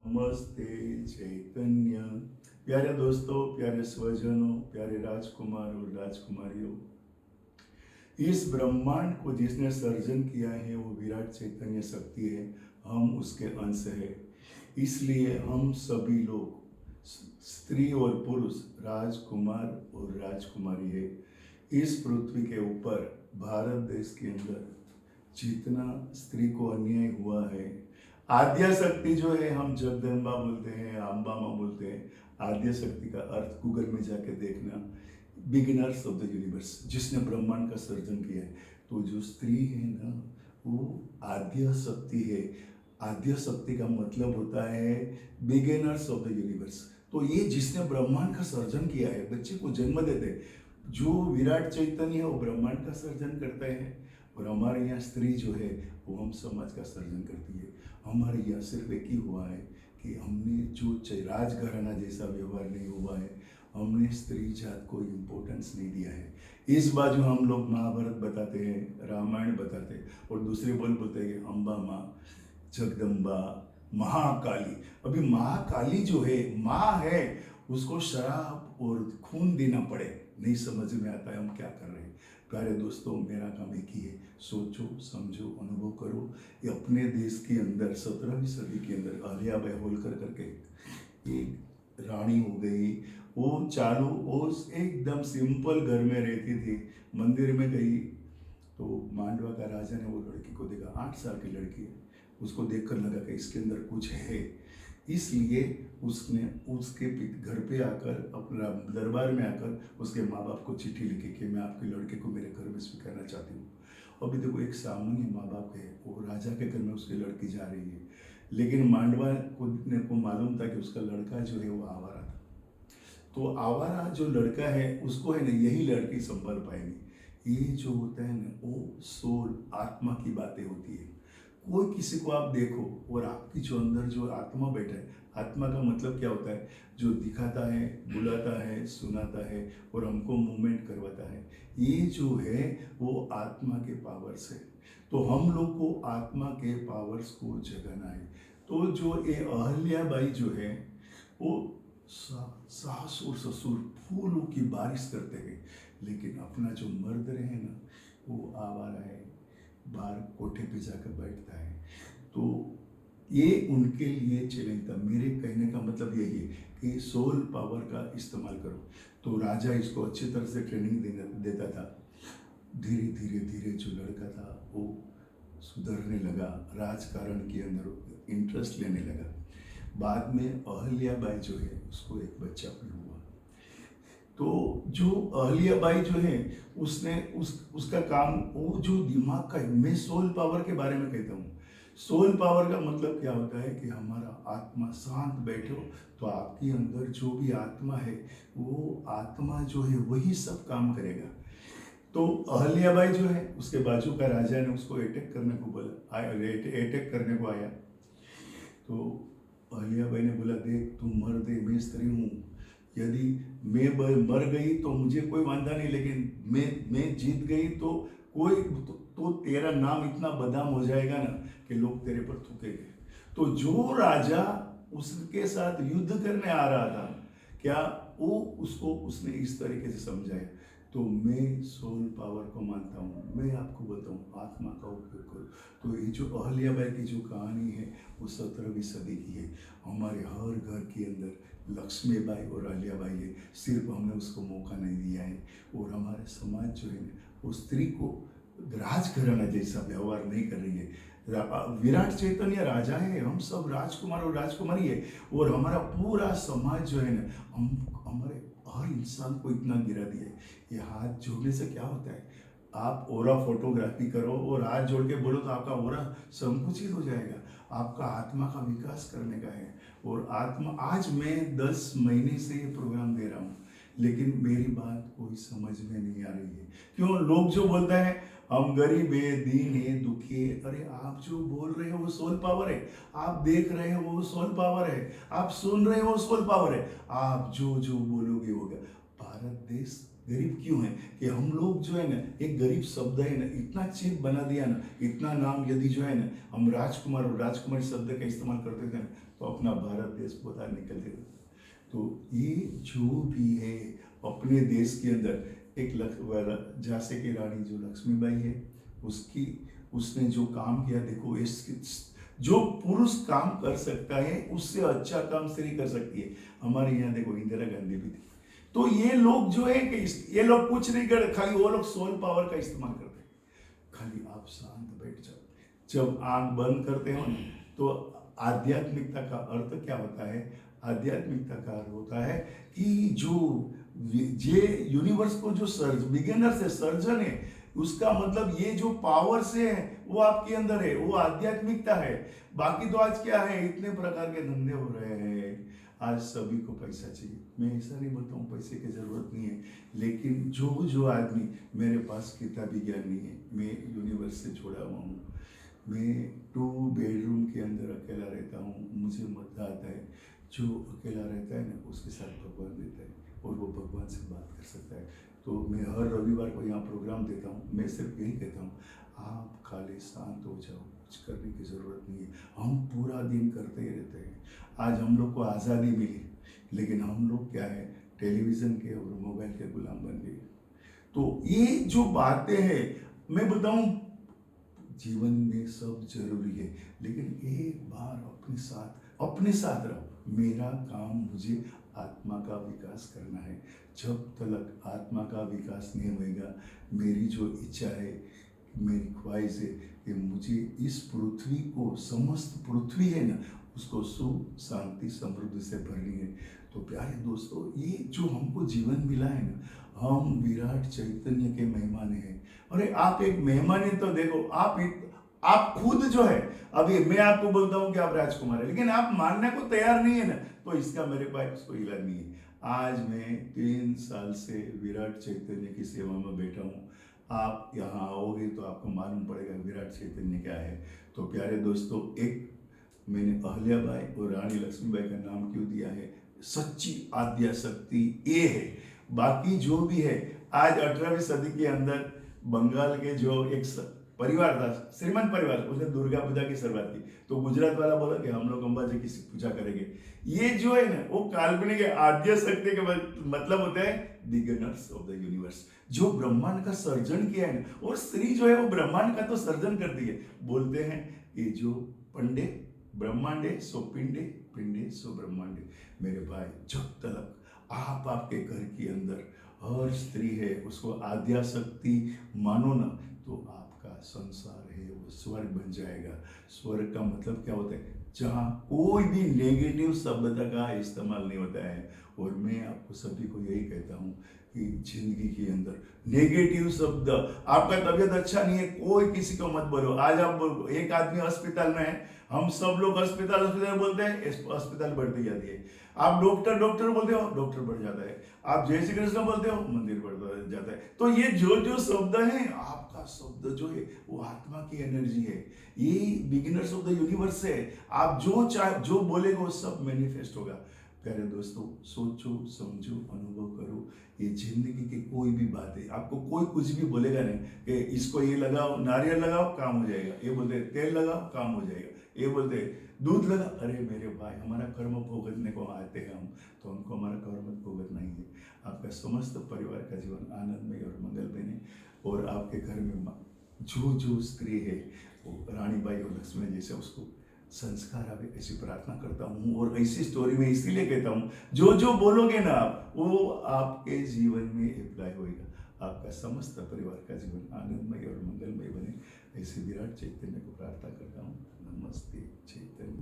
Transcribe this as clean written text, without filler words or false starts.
नमस्ते चैतन्य। प्यारे दोस्तों, प्यारे स्वजनों, प्यारे राजकुमार और राजकुमारियों, इस ब्रह्मांड को जिसने सर्जन किया है वो विराट चैतन्य शक्ति है। हम उसके अंश है। इसलिए हम सभी लोग स्त्री और पुरुष, राजकुमार और राजकुमारी है। इस पृथ्वी के ऊपर भारत देश के अंदर जितना स्त्री को अन्याय हुआ है, आद्या शक्ति जो है, हम जगदम्बा बोलते हैं, अम्बा माँ बोलते हैं। आद्या शक्ति का अर्थ गूगल में जाके देखना, बिगिनर्स ऑफ द यूनिवर्स, जिसने ब्रह्मांड का सर्जन किया है। तो जो स्त्री है ना, वो आद्य शक्ति है। आद्य शक्ति का मतलब होता है बिगिनर्स ऑफ द यूनिवर्स। तो ये जिसने ब्रह्मांड का सर्जन किया है, बच्चे को जन्म देते हैं, जो विराट चैतन्य है वो ब्रह्मांड का सर्जन करता है। और हमारे यहाँ स्त्री जो है वो हम समाज का सर्जन करती है। हमारे यहाँ सिर्फ एक ही हुआ है कि हमने जो राजघराना जैसा व्यवहार नहीं हुआ है, हमने स्त्री जात को इम्पोर्टेंस नहीं दिया है। इस बाजू हम लोग महाभारत बताते हैं, रामायण बताते हैं, और दूसरे बोलते हैं कि अम्बा माँ, जगदम्बा, महाकाली। अभी महाकाली जो है माँ है, उसको शराब और खून देना पड़े, नहीं समझ में आता है हम क्या कर रहे हैं। प्यारे दोस्तों, मेरा काम एक ही है, सोचो समझो अनुभव करो। ये अपने देश के अंदर 17वीं सदी के अंदर अहिल्याबाई होलकर करके एक रानी हो गई। वो चालू वो एकदम सिंपल घर में रहती थी, मंदिर में गई तो मांडवा का राजा ने वो लड़की को देखा, 8 साल की लड़की है, उसको देखकर लगा कि इसके अंदर कुछ है। इसलिए उसने उसके घर पे आकर, अपना दरबार में आकर उसके माँ बाप को चिट्ठी लिखी कि मैं आपके लड़के को मेरे घर में स्वीकारना चाहती हूँ। अभी देखो, एक सामान्य माँ बाप है, वो राजा के घर में उसकी लड़की जा रही है, लेकिन मांडवा को मालूम था कि उसका लड़का जो है वो आवारा था। तो आवारा जो लड़का है उसको है ना यही लड़की संभाल पाएगी। ये जो होता है ना, वो सोल, आत्मा की बातें होती है। कोई किसी को आप देखो और आपकी जो अंदर जो आत्मा बैठा है, आत्मा का मतलब क्या होता है, जो दिखाता है, बुलाता है, सुनाता है और हमको मूवमेंट करवाता है, ये जो है वो आत्मा के पावर्स है। तो हम लोग को आत्मा के पावर्स को जगाना है। तो जो ये अहल्याबाई जो है वो सास और ससुर फूलों की बारिश करते हैं, लेकिन अपना जो मर्द रहे ना, वो आवारा है, बाहर कोठे पे जाकर बैठता है। तो ये उनके लिए चैलेंज था। मेरे कहने का मतलब यही है कि सोल पावर का इस्तेमाल करो। तो राजा इसको अच्छी तरह से ट्रेनिंग देता था। धीरे धीरे धीरे जो लड़का था वो सुधरने लगा, राजकारण के अंदर इंटरेस्ट लेने लगा। बाद में अहल्याबाई जो है उसको एक बच्चा भी हुआ। तो जो अहल्याबाई जो है उसने उसका काम, वो जो दिमाग का है, मैं सोल पावर के बारे में कहता हूँ। सोल पावर का मतलब क्या होता है कि हमारा आत्मा शांत बैठो तो आपके अंदर जो भी आत्मा है, वो आत्मा जो है वही सब काम करेगा। तो अहल्याबाई जो है, उसके बाजू का राजा ने उसको अटैक करने को बोला, अटैक करने को आया। तो अहिल्याबाई ने बोला, देख तू मर्द है, मैं स्त्री हूँ, यदि मैं मर गई तो मुझे कोई वांधा नहीं, लेकिन मैं जीत गई तो कोई तो तेरा नाम इतना बदनाम हो जाएगा ना कि लोग तेरे पर थूकेंगे। तो जो राजा उसके साथ युद्ध करने आ रहा था, क्या वो उसको उसने इस तरीके से समझाया। तो मैं सोल पावर को मानता हूँ, मैं आपको बताऊँ आत्मा का उपयोग करो। तो ये जो अहल्याबाई की जो कहानी है वो 17वीं सदी की है। हमारे हर घर के अंदर लक्ष्मीबाई और अहल्याबाई है, सिर्फ हमने उसको मौका नहीं दिया है। और हमारे समाज जो है वो स्त्री को राजघराना जैसा व्यवहार नहीं कर रही है। विराट चैतन्य राजा है, हम सब राजकुमार और राजकुमारी है। और हमारा पूरा समाज जो है ना, हम हमारे हर इंसान को इतना गिरा दिया है। ये हाथ जोड़ने से क्या होता है, आप ओरा फोटोग्राफी करो और हाथ जोड़ के बोलो तो आपका ओरा संकुचित हो जाएगा। आपका आत्मा का विकास करने का है। और आत्मा, आज मैं 10 महीने से ये प्रोग्राम दे रहा हूँ, लेकिन मेरी बात कोई समझ में नहीं आ रही है। क्यों? लोग जो बोलते हैं हम गरीब है, दीन है, दुखी है। अरे आप जो बोल रहे हो वो सोल पावर है, आप देख रहे हो वो सोल पावर है, आप सुन रहे हो वो सोल पावर है। आप जो जो बोलोगे होगा। भारत देश गरीब क्यों है कि हम लोग जो है ना, एक गरीब शब्द है ना, इतना चीप बना दिया ना, इतना नाम यदि जो है ना हम राजकुमार और राजकुमारी शब्द का इस्तेमाल करते थे ना, तो तो अपना भारत देश पोता निकलते थे। तो ये जो भी है अपने देश के अंदर एक झांसी की रानी जो लक्ष्मीबाई है, उसने जो काम किया, देखो इस जो पुरुष काम कर सकता है उससे अच्छा काम स्त्री कर सकती है। हमारे यहाँ देखो इंदिरा गांधी भी थी। तो ये लोग जो है कि ये लोग कुछ नहीं करते, खाली वो लोग सोल पावर का इस्तेमाल करते हैं। खाली आप शांत बैठ जाओ, जब आंख बंद करते हो ना, तो आध्यात्मिकता का अर्थ क्या होता है? आध्यात्मिकता का अर्थ होता है कि जो ये यूनिवर्स को जो बिगिनर से सर्जन है, उसका मतलब ये जो पावर से है वो आपके अंदर है, वो आध्यात्मिकता है। बाकी तो आज क्या है, इतने प्रकार के धंधे हो रहे हैं, आज सभी को पैसा चाहिए। मैं ऐसा नहीं बोलता हूँ पैसे की जरूरत नहीं है, लेकिन जो आदमी, मेरे पास किताबी ज्ञान नहीं है, मैं यूनिवर्स से जुड़ा हुआ हूँ, मैं 2 बेडरूम के अंदर अकेला रहता हूँ, मुझे मजा आता है। जो अकेला रहता है ना, उसके साथ भगवान रहता है और वो भगवान से बात कर सकता है। तो मैं हर रविवार को यहाँ प्रोग्राम देता हूँ, मैं सिर्फ यही कहता हूँ, आप खाली शांत हो जाओ, कुछ करने की ज़रूरत नहीं है। हम पूरा दिन करते ही रहते हैं। आज हम लोग को आज़ादी मिली, लेकिन हम लोग क्या है, टेलीविज़न के और मोबाइल के गुलाम बन गए। तो ये जो बातें हैं, मैं बताऊँ, जीवन में सब जरूरी है, लेकिन एक बार अपने साथ रहो। मेरा काम, मुझे आत्मा का विकास करना है। जब तक आत्मा का विकास नहीं होएगा, मेरी जो इच्छा है, मेरी ख्वाहिश है कि मुझे इस पृथ्वी को, समस्त पृथ्वी है ना, उसको सुख शांति समृद्धि से भरनी है। तो प्यारे दोस्तों, ये जो हमको जीवन मिला है ना, हम विराट चैतन्य के मेहमान हैं। अरे आप एक मेहमान है, तो देखो आप खुद जो है, अभी मैं आपको बोलता हूं कि आप राजकुमार है, लेकिन आप मानने को तैयार नहीं है ना, तो इसका मेरे पास कोई इलाज नहीं है। आज मैं 3 साल से विराट चैतन्य की सेवा में बैठा हूँ। आप यहाँ आओगे तो आपको मालूम पड़ेगा विराट चैतन्य क्या है। तो प्यारे दोस्तों, एक मैंने अहल्याबाई और रानी लक्ष्मीबाई का नाम क्यों दिया है? सच्ची आद्या शक्ति ये है। बाकी जो भी है, आज 18वीं सदी के अंदर बंगाल के जो एक परिवार था, श्रीमंत परिवार, उसने दुर्गा पूजा की शुरुआत की। तो गुजरात वाला बोला कि हम लोग अम्बा जी की पूजा करेंगे। ये जो है ना, वो काल्पनिक है। आद्य शक्ति का मतलब होता है बिगिनर्स ऑफ द यूनिवर्स, जो ब्रह्मांड का सर्जन किया है ना। और स्त्री जो है वो ब्रह्मांड का तो सर्जन करती है। बोलते हैं ये जो पंडे ब्रह्मांडे सो पिंडे, पिंडे सो ब्रह्मांडे। मेरे भाई, जब तक आपके घर के अंदर हर स्त्री है, उसको आद्या शक्ति मानो ना, तो आपका संसार है वो स्वर्ग बन जाएगा। स्वर्ग का मतलब क्या होता है? जहाँ कोई भी नेगेटिव शब्द का इस्तेमाल नहीं होता है। और मैं आपको सभी को यही कहता हूँ कि जिंदगी के अंदर नेगेटिव शब्द, आपका तबीयत अच्छा नहीं है, कोई किसी को मत बोलो। आज आप एक आदमी अस्पताल में है, हम सब लोग अस्पताल बोलते हैं, अस्पताल बढ़ती जाती है। आप डॉक्टर बोलते हो, डॉक्टर बढ़ जाता है। आप जय श्री कृष्ण बोलते हो, मंदिर बढ़ जाता है। तो ये जो शब्द है, आपका शब्द जो है वो आत्मा की एनर्जी है। ये बिगिनर्स ऑफ द यूनिवर्स है। आप जो बोलेगे वो सब मैनिफेस्ट होगा। प्यारे दोस्तों, सोचो समझो अनुभव करो। ये जिंदगी की कोई भी बात है, आपको कोई कुछ भी बोलेगा नहीं कि इसको ये लगाओ, नारियल लगाओ, काम हो जाएगा। ये बोलते तेल लगाओ, काम हो जाएगा। ये बोलते दूध लगा, अरे मेरे भाई, हमारा कर्म भोगतने को आते हैं हम, तो हमको हमारा कर्म भोगतना ही है। आपका समस्त परिवार का जीवन आनंदमय और मंगलमय है। और आपके घर में जो स्त्री है, वो रानीबाई और लक्ष्मी जैसे उसको संस्कार आवे, ऐसी प्रार्थना करता हूँ। और ऐसी स्टोरी में इसीलिए कहता हूँ, जो बोलोगे ना आप, वो आपके जीवन में अप्लाई होएगा। आपका समस्त परिवार का जीवन आनंदमय और मंगलमय बने, ऐसे विराट चैतन्य को प्रार्थना करता हूँ। नमस्ते चैतन्य।